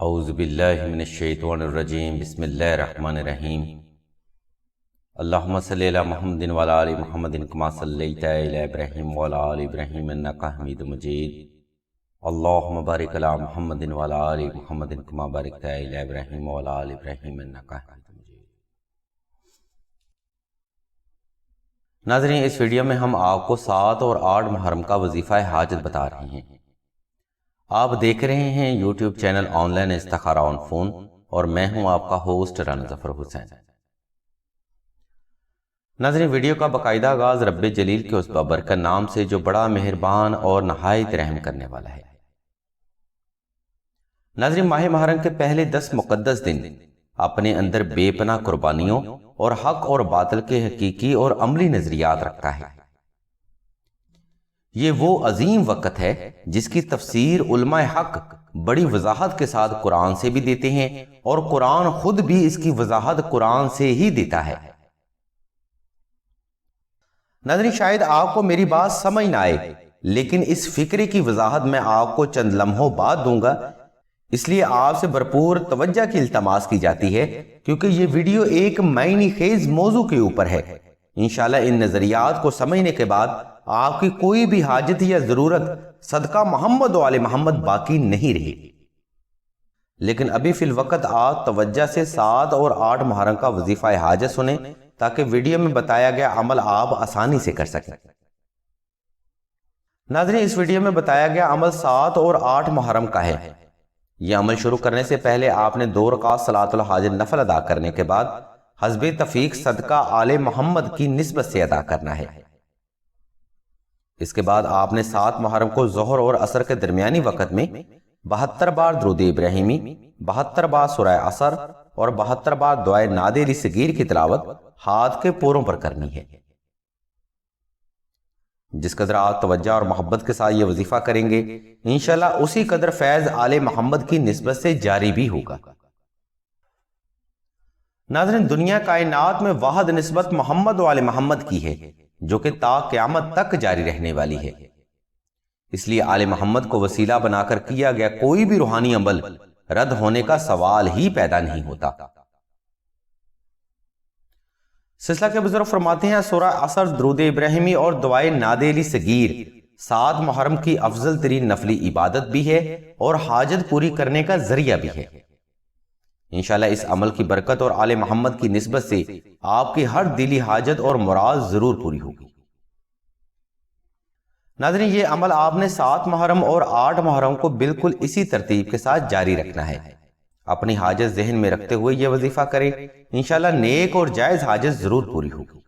اعوذ باللہ من الشیطان الرجیم بسم اللہ الرحمن الرحیم اللہم صلی علی محمد وعلی آل محمد کما صلیت علی ابراہیم وعلی آل ابراہیم انک حمید مجید اللہم بارک علی محمد وعلی آل محمد کما بارکت علی ابراہیم وعلی آل ابراہیم انک حمید مجید۔ ناظرین، اس ویڈیو میں ہم آپ کو 7 اور 8 محرم کا وظیفہ حاجت بتا رہے ہیں۔ آپ دیکھ رہے ہیں یوٹیوب چینل آن لائن استخارہ آن فون، اور میں ہوں آپ کا ہوسٹ رانا ظفر حسین۔ ناظرین، ویڈیو کا باقاعدہ آغاز رب جلیل کے اس بابرکت نام سے جو بڑا مہربان اور نہایت رحم کرنے والا ہے۔ ناظرین، ماہ محرم کے پہلے 10 مقدس دن اپنے اندر بے پناہ قربانیوں اور حق اور باطل کے حقیقی اور عملی نظریات رکھتا ہے۔ یہ وہ عظیم وقت ہے جس کی تفسیر علماء حق بڑی وضاحت کے ساتھ قرآن سے بھی دیتے ہیں، اور قرآن خود بھی اس کی وضاحت قرآن سے ہی دیتا ہے۔ ناظرین، شاید آپ کو میری بات سمجھ نہ آئے، لیکن اس فکرے کی وضاحت میں آپ کو چند لمحوں بعد دوں گا، اس لیے آپ سے بھرپور توجہ کی التماس کی جاتی ہے، کیونکہ یہ ویڈیو ایک معنی خیز موضوع کے اوپر ہے۔ انشاءاللہ ان نظریات کو سمجھنے کے بعد آپ کی کوئی بھی حاجت یا ضرورت صدقہ محمد و آل محمد باقی نہیں رہی۔ لیکن ابھی فی الوقت آپ توجہ سے 7 اور 8 محرم کا وظیفہ حاجت سنیں، تاکہ ویڈیو میں بتایا گیا عمل آپ آسانی سے کر سکیں۔ ناظرین، اس ویڈیو میں بتایا گیا عمل 7 اور 8 محرم کا ہے۔ یہ عمل شروع کرنے سے پہلے آپ نے 2 رکعت صلاۃ الحاجت نفل ادا کرنے کے بعد حسب تفیق صدقہ آل محمد کی نسبت سے ادا کرنا ہے۔ اس کے بعد آپ نے 7 محرم کو ظہر اور عصر کے درمیانی وقت میں 72 بار درود ابراہیمی، 72 بار سورہ عصر اور 72 بار دعائے نادے علی صغیر کی تلاوت ہاتھ کے پوروں پر کرنی ہے۔ جس قدر آپ توجہ اور محبت کے ساتھ یہ وظیفہ کریں گے، انشاءاللہ اسی قدر فیض آل محمد کی نسبت سے جاری بھی ہوگا۔ ناظرین، دنیا کائنات میں واحد نسبت محمد و آل محمد کی ہے، جو کہ تا قیامت تک جاری رہنے والی ہے۔ اس لیے آل محمد کو وسیلہ بنا کر کیا گیا کوئی بھی روحانی عمل رد ہونے کا سوال ہی پیدا نہیں ہوتا۔ سلسلہ کے بزرگ فرماتے ہیں، سورہ عصر، درود ابراہیمی اور دعائے نادے علی صغیر 7 محرم کی افضل ترین نفلی عبادت بھی ہے اور حاجت پوری کرنے کا ذریعہ بھی ہے۔ انشاءاللہ اس عمل کی برکت اور آل محمد کی نسبت سے آپ کی ہر دلی حاجت اور مراد ضرور پوری ہوگی۔ ناظرین، یہ عمل آپ نے 7 محرم اور 8 محرم کو بالکل اسی ترتیب کے ساتھ جاری رکھنا ہے۔ اپنی حاجت ذہن میں رکھتے ہوئے یہ وظیفہ کریں، انشاءاللہ نیک اور جائز حاجت ضرور پوری ہوگی۔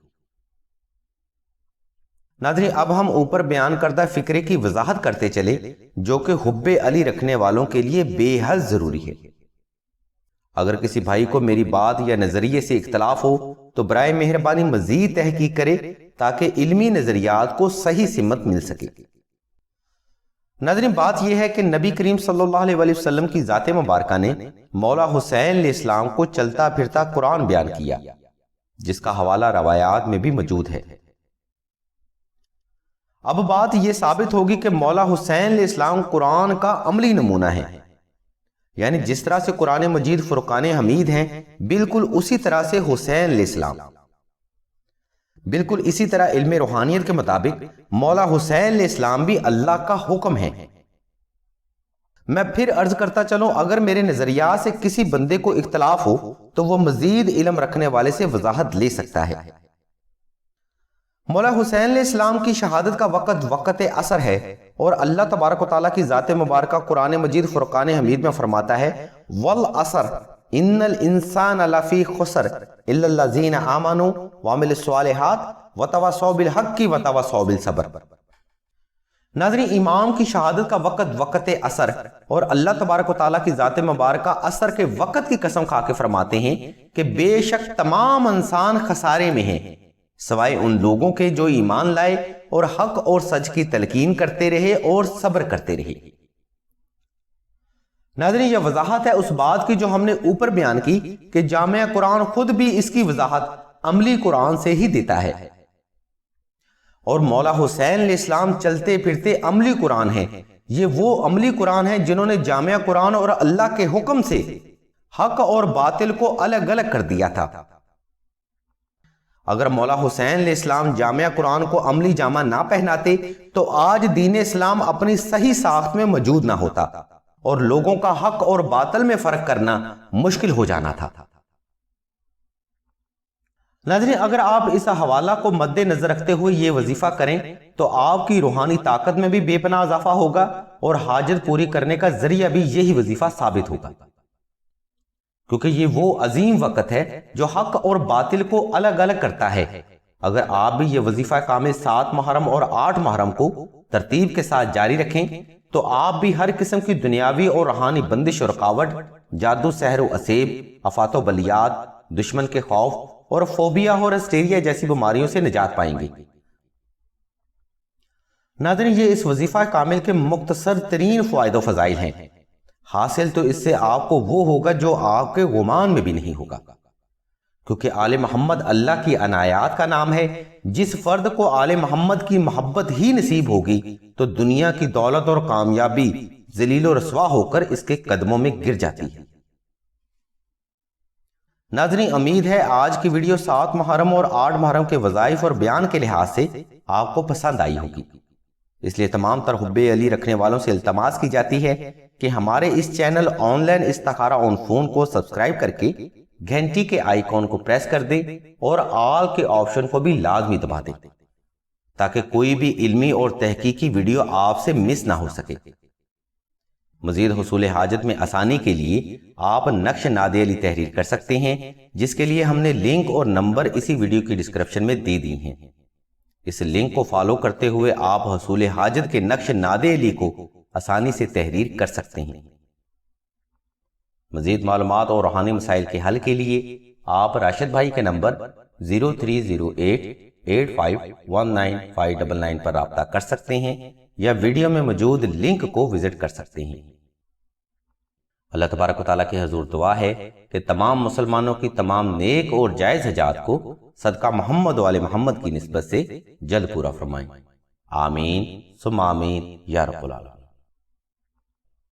ناظرین، اب ہم اوپر بیان کردہ فکرے کی وضاحت کرتے چلے، جو کہ حب علی رکھنے والوں کے لیے بے حد ضروری ہے۔ اگر کسی بھائی کو میری بات یا نظریے سے اختلاف ہو تو برائے مہربانی مزید تحقیق کرے، تاکہ علمی نظریات کو صحیح سمت مل سکے۔ ناظرین، بات یہ ہے کہ نبی کریم صلی اللہ علیہ وسلم کی ذات مبارکہ نے مولا حسین علیہ السلام کو چلتا پھرتا قرآن بیان کیا، جس کا حوالہ روایات میں بھی موجود ہے۔ اب بات یہ ثابت ہوگی کہ مولا حسین علیہ السلام قرآن کا عملی نمونہ ہے، یعنی جس طرح سے قرآن مجید فرقان حمید ہیں، بالکل اسی طرح سے حسین علیہ السلام، بالکل اسی طرح علم روحانیت کے مطابق مولا حسین علیہ السلام بھی اللہ کا حکم ہے۔ میں پھر عرض کرتا چلوں، اگر میرے نظریات سے کسی بندے کو اختلاف ہو تو وہ مزید علم رکھنے والے سے وضاحت لے سکتا ہے۔ مولا حسین علیہ السلام کی شہادت کا وقت عصر ہے، اور اللہ تبارک و تعالیٰ کی ذات مبارکہ قرآن مجید فرقان حمید میں فرماتا ہے، وَالْعَصْرِ إِنَّ الْإِنسَانَ لَفِي خُسْرٍ إِلَّا الَّذِينَ آمَنُوا وَعَمِلُوا الصَّالِحَاتِ وَتَوَاصَوْا بِالْحَقِّ وَتَوَاصَوْا بِالصَّبْرِ۔ ناظرین، امام کی شہادت کا وقت عصر، اور اللہ تبارک و تعالیٰ کی ذات مبارکہ عصر کے وقت کی قسم کھا کے فرماتے ہیں کہ بے شک تمام انسان خسارے میں ہیں، سوائے ان لوگوں کے جو ایمان لائے اور حق اور سچ کی تلقین کرتے رہے اور صبر کرتے رہے۔ ناظرین، یہ وضاحت ہے اس بات کی جو ہم نے اوپر بیان کی کہ جامعہ قرآن خود بھی اس کی وضاحت عملی قرآن سے ہی دیتا ہے، اور مولا حسین علیہ السلام چلتے پھرتے عملی قرآن ہیں، یہ وہ عملی قرآن ہیں جنہوں نے جامعہ قرآن اور اللہ کے حکم سے حق اور باطل کو الگ الگ کر دیا تھا۔ اگر مولا حسین علیہ السلام جامعہ قرآن کو عملی جامہ نہ پہناتے تو آج دین اسلام اپنی صحیح ساخت میں موجود نہ ہوتا اور لوگوں کا حق اور باطل میں فرق کرنا مشکل ہو جانا تھا۔ ناظرین، اگر آپ اس حوالہ کو مد نظر رکھتے ہوئے یہ وظیفہ کریں تو آپ کی روحانی طاقت میں بھی بے پناہ اضافہ ہوگا اور حاجت پوری کرنے کا ذریعہ بھی یہی وظیفہ ثابت ہوگا، کیونکہ یہ وہ عظیم وقت ہے جو حق اور باطل کو الگ الگ کرتا ہے۔ اگر آپ بھی یہ وظیفہ کامل 7 محرم اور 8 محرم کو ترتیب کے ساتھ جاری رکھیں تو آپ بھی ہر قسم کی دنیاوی اور روحانی بندش اور رکاوٹ، جادو، سحر و اسیب، آفات و بلیات، دشمن کے خوف اور فوبیا اور ہسٹیریا جیسی بیماریوں سے نجات پائیں گے۔ ناظرین، یہ اس وظیفہ کامل کے مختصر ترین فوائد و فضائل ہیں۔ حاصل تو اس سے آپ کو وہ ہوگا جو آپ کے گمان میں بھی نہیں ہوگا، کیونکہ آل محمد اللہ کی عنایات کا نام ہے۔ جس فرد کو آل محمد کی محبت ہی نصیب ہوگی تو دنیا کی دولت اور کامیابی ذلیل و رسوا ہو کر اس کے قدموں میں گر جاتی ہے۔ ناظرین، امید ہے آج کی ویڈیو 7 محرم اور 8 محرم کے وظائف اور بیان کے لحاظ سے آپ کو پسند آئی ہوگی۔ اس لیے تمام تر حب علی رکھنے والوں سے التماس کی جاتی ہے کہ ہمارے اس چینل آن لائن استخارہ آن فون کو سبسکرائب کر کے گھنٹی کے آئیکن کو پریس کر دیں اور آل کے آپشن کو بھی لازمی دبا دیں تاکہ کوئی بھی علمی اور تحقیقی ویڈیو آپ سے مس نہ ہو سکے۔ مزید حصول حاجت میں آسانی کے لیے آپ نقش ناد علی تحریر کر سکتے ہیں، جس کے لیے ہم نے لنک اور نمبر اسی ویڈیو کی ڈسکرپشن میں دے دی ہیں۔ اس لنک کو فالو کرتے ہوئے آپ حصول حاجت کے نقش ناد علی کو آسانی سے تحریر کر سکتے ہیں۔ مزید معلومات اور روحانی مسائل کے حل کے لیے آپ راشد بھائی کے نمبر 0308851999 پر رابطہ کر سکتے ہیں یا ویڈیو میں موجود لنک کو وزٹ کر سکتے ہیں۔ اللہ تبارک و تعالیٰ کی حضور دعا ہے کہ تمام مسلمانوں کی تمام نیک اور جائز حاجات کو صدقہ محمد و آل محمد کی نسبت سے جلد پورا فرمائیں۔ آمین ثم آمین یا رب العالمین۔